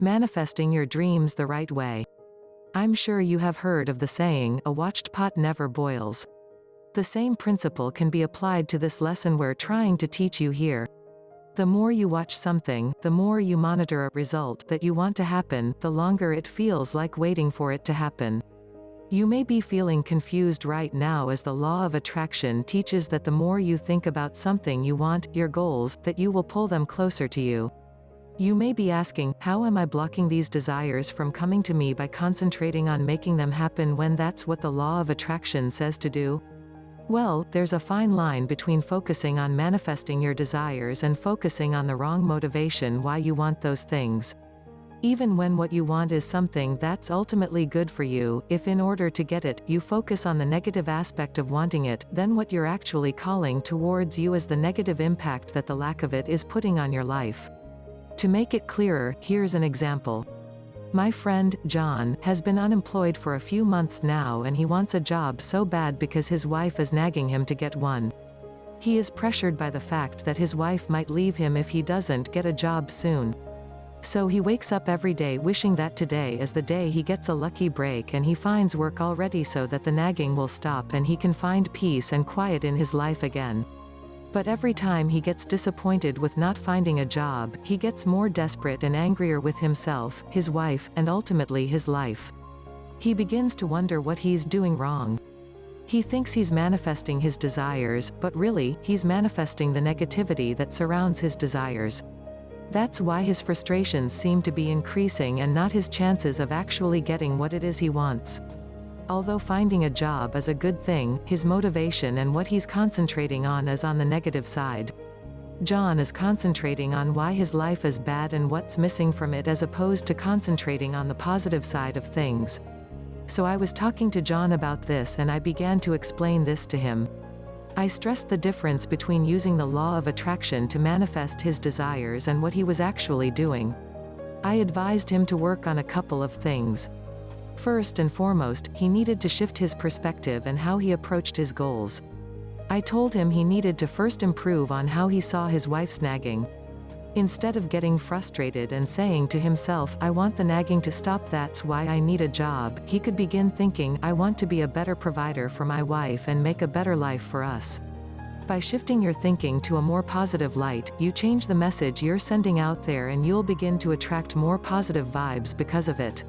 Manifesting your dreams the right way. I'm sure you have heard of the saying, "A watched pot never boils." The same principle can be applied to this lesson we're trying to teach you here. The more you watch something, the more you monitor a result that you want to happen, the longer it feels like waiting for it to happen. You may be feeling confused right now, as the law of attraction teaches that the more you think about something you want, your goals, that you will pull them closer to you. You may be asking, how am I blocking these desires from coming to me by concentrating on making them happen when that's what the law of attraction says to do? Well, there's a fine line between focusing on manifesting your desires and focusing on the wrong motivation why you want those things. Even when what you want is something that's ultimately good for you, if in order to get it, you focus on the negative aspect of wanting it, then what you're actually calling towards you is the negative impact that the lack of it is putting on your life. To make it clearer, here's an example. My friend, John, has been unemployed for a few months now, and he wants a job so bad because his wife is nagging him to get one. He is pressured by the fact that his wife might leave him if he doesn't get a job soon. So he wakes up every day wishing that today is the day he gets a lucky break and he finds work already, so that the nagging will stop and he can find peace and quiet in his life again. But every time he gets disappointed with not finding a job, he gets more desperate and angrier with himself, his wife, and ultimately his life. He begins to wonder what he's doing wrong. He thinks he's manifesting his desires, but really, he's manifesting the negativity that surrounds his desires. That's why his frustrations seem to be increasing and not his chances of actually getting what it is he wants. Although finding a job is a good thing, his motivation and what he's concentrating on is on the negative side. John is concentrating on why his life is bad and what's missing from it, as opposed to concentrating on the positive side of things. So I was talking to John about this and I began to explain this to him. I stressed the difference between using the law of attraction to manifest his desires and what he was actually doing. I advised him to work on a couple of things. First and foremost, he needed to shift his perspective and how he approached his goals. I told him he needed to first improve on how he saw his wife's nagging. Instead of getting frustrated and saying to himself, "I want the nagging to stop, that's why I need a job," he could begin thinking, "I want to be a better provider for my wife and make a better life for us." By shifting your thinking to a more positive light, you change the message you're sending out there and you'll begin to attract more positive vibes because of it.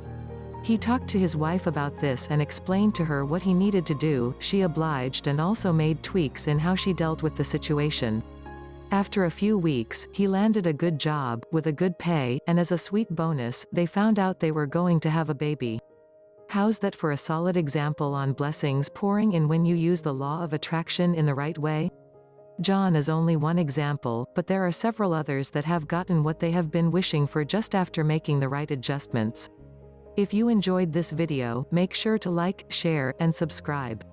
He talked to his wife about this and explained to her what he needed to do. She obliged and also made tweaks in how she dealt with the situation. After a few weeks, he landed a good job, with a good pay, and as a sweet bonus, they found out they were going to have a baby. How's that for a solid example on blessings pouring in when you use the law of attraction in the right way? John is only one example, but there are several others that have gotten what they have been wishing for just after making the right adjustments. If you enjoyed this video, make sure to like, share, and subscribe.